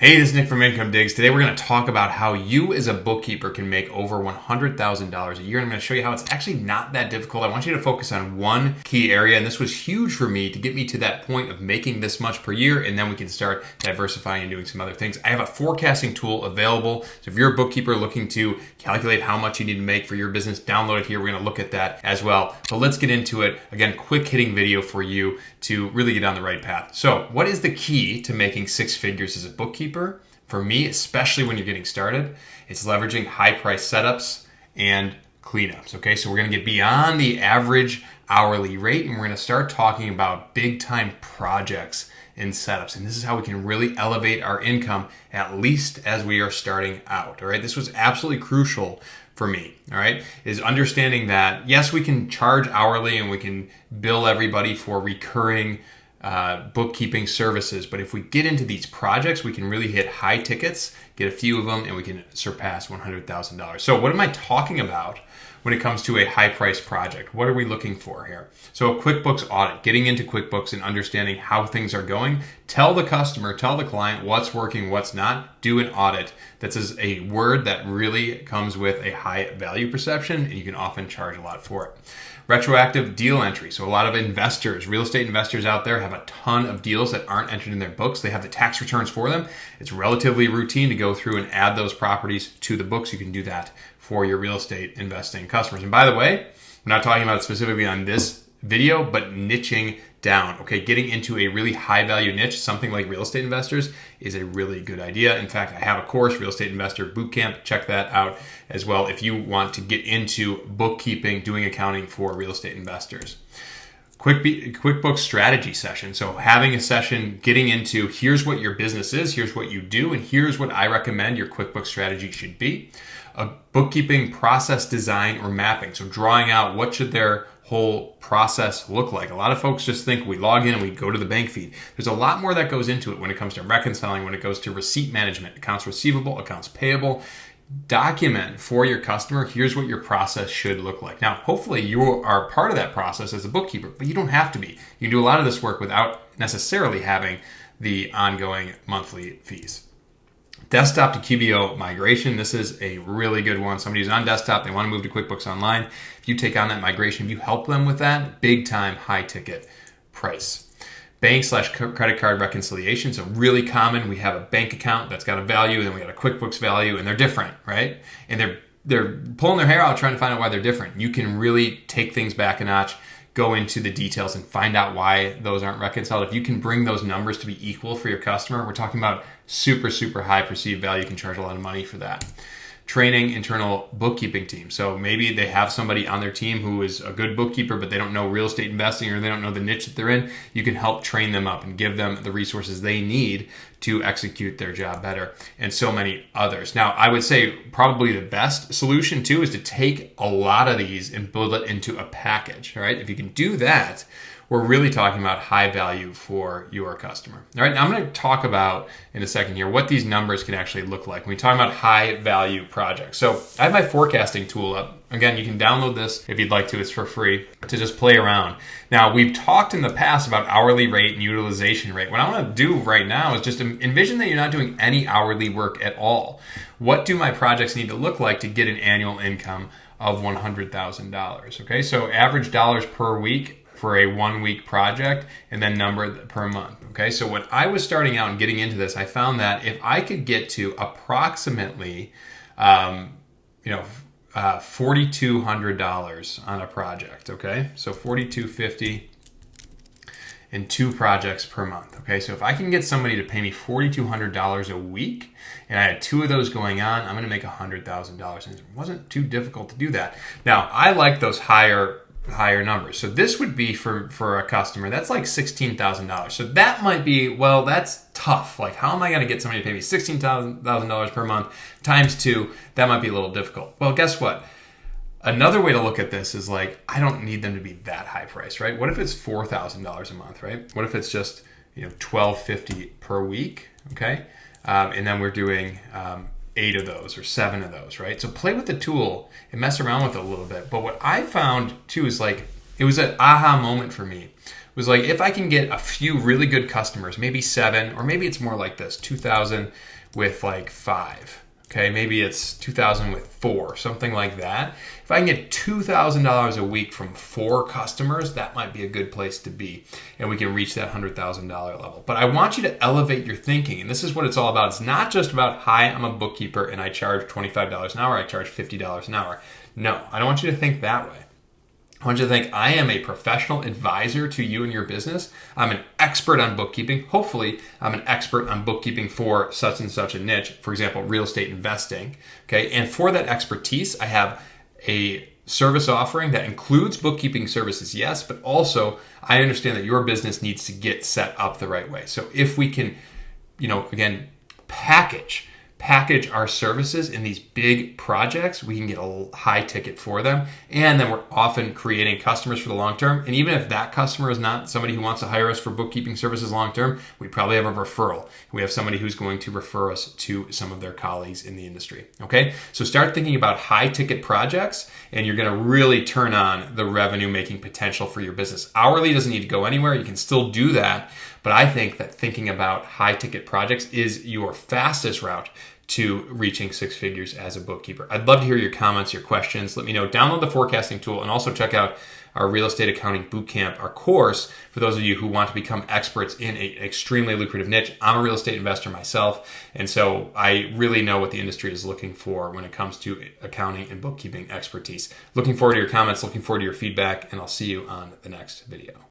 Hey, this is Nick from Income Digs. Today we're going to talk about how you as a bookkeeper can make over $100,000 a year. And I'm going to show you how it's actually not that difficult. I want you to focus on one key area. And this was huge for me to get me to that point of making this much per year. And then we can start diversifying and doing some other things. I have a forecasting tool available. So if you're a bookkeeper looking to calculate how much you need to make for your business, download it here. We're going to look at that as well. So let's get into it. Again, quick hitting video for you to really get on the right path. So what is the key to making six figures as a bookkeeper? For me, especially when you're getting started, it's leveraging high price setups and cleanups. Okay, so we're going to get beyond the average hourly rate and we're going to start talking about big time projects and setups. And this is how we can really elevate our income, at least as we are starting out. All right, this was absolutely crucial for me. All right, is understanding that yes, we can charge hourly and we can bill everybody for recurring bookkeeping services. But if we get into these projects, we can really hit high tickets, get a few of them, and we can surpass $100,000. So what am I talking about when it comes to a high price project? What are we looking for here? So a QuickBooks audit, getting into QuickBooks and understanding how things are going. Tell the customer, tell the client what's working, what's not. Do an audit. That's a word that really comes with a high value perception, and you can often charge a lot for it. Retroactive deal entry. So a lot of investors, real estate investors out there have a ton of deals that aren't entered in their books. They have the tax returns for them. It's relatively routine to go through and add those properties to the books. You can do that for your real estate investing customers. And by the way, I'm not talking about it specifically on this video, but niching down. Okay, getting into a really high value niche, something like real estate investors, is a really good idea. In fact, I have a course, Real Estate Investor Bootcamp. Check that out as well if you want to get into bookkeeping, doing accounting for real estate investors. QuickBooks strategy session. So having a session, getting into here's what your business is, here's what you do, and here's what I recommend your QuickBooks strategy should be. A bookkeeping process design or mapping. So drawing out what should their whole process look like. A lot of folks just think we log in and we go to the bank feed. There's a lot more that goes into it when it comes to reconciling, when it goes to receipt management, accounts receivable, accounts payable. Document for your customer, here's what your process should look like. Now, hopefully you are part of that process as a bookkeeper, but you don't have to be. You can do a lot of this work without necessarily having the ongoing monthly fees. Desktop to QBO migration. This is a really good one. Somebody who's on desktop, they want to move to QuickBooks Online. If you take on that migration, if you help them with that, big time, high ticket price. Bank/credit card reconciliation. So really common. We have a bank account that's got a value, and then we got a QuickBooks value, and they're different, right? And they're pulling their hair out trying to find out why they're different. You can really take things back a notch, go into the details and find out why those aren't reconciled. If you can bring those numbers to be equal for your customer, we're talking about super, super high perceived value. You can charge a lot of money for that. Training internal bookkeeping team. So maybe they have somebody on their team who is a good bookkeeper, but they don't know real estate investing or they don't know the niche that they're in. You can help train them up and give them the resources they need to execute their job better, and so many others. Now, I would say probably the best solution too is to take a lot of these and build it into a package, all right? If you can do that, we're really talking about high value for your customer. All right, now I'm going to talk about in a second here what these numbers can actually look like when we talk about high value projects. So I have my forecasting tool up. Again, you can download this if you'd like to. It's for free to just play around. Now, we've talked in the past about hourly rate and utilization rate. What I want to do right now is just envision that you're not doing any hourly work at all. What do my projects need to look like to get an annual income of $100,000? Okay, so average dollars per week for a 1 week project, and then number per month. Okay, so when I was starting out and getting into this, I found that if I could get to approximately, $4,200 on a project. Okay, so $4,250 in 2 projects per month. Okay, so if I can get somebody to pay me $4,200 a week, and I had 2 of those going on, I'm going to make $100,000. And it wasn't too difficult to do that. Now, I like those higher numbers. So this would be for a customer, that's like $16,000. So that might be, well, that's tough. Like, how am I going to get somebody to pay me $16,000 per month times 2? That might be a little difficult. Well, guess what? Another way to look at this is like, I don't need them to be that high price, right? What if it's $4,000 a month, right? What if it's just, $1,250 per week, okay? And then we're doing 8 of those or 7 of those, right? So play with the tool and mess around with it a little bit. But what I found too is like, it was an aha moment for me was like, if I can get a few really good customers, maybe 7, or maybe it's more like this, 2,000 with like 5. Okay, maybe it's 2,000 with 4, something like that. If I can get $2,000 a week from 4 customers, that might be a good place to be, and we can reach that $100,000 level. But I want you to elevate your thinking, and this is what it's all about. It's not just about, hi, I'm a bookkeeper and I charge $25 an hour, I charge $50 an hour. No, I don't want you to think that way. I want you to think, I am a professional advisor to you and your business. I'm an expert on bookkeeping. Hopefully, I'm an expert on bookkeeping for such and such a niche, for example, real estate investing. Okay, and for that expertise, I have a service offering that includes bookkeeping services, yes, but also I understand that your business needs to get set up the right way. So if we can, again, package our services in these big projects, we can get a high ticket for them. And then we're often creating customers for the long term. And even if that customer is not somebody who wants to hire us for bookkeeping services long term, we probably have a referral. We have somebody who's going to refer us to some of their colleagues in the industry. Okay, so start thinking about high ticket projects, and you're going to really turn on the revenue making potential for your business. Hourly doesn't need to go anywhere. You can still do that. But I think that thinking about high ticket projects is your fastest route to reaching 6 figures as a bookkeeper. I'd love to hear your comments, your questions. Let me know. Download the forecasting tool and also check out our real estate accounting bootcamp, our course for those of you who want to become experts in an extremely lucrative niche. I'm a real estate investor myself, and so I really know what the industry is looking for when it comes to accounting and bookkeeping expertise. Looking forward to your comments, looking forward to your feedback, and I'll see you on the next video.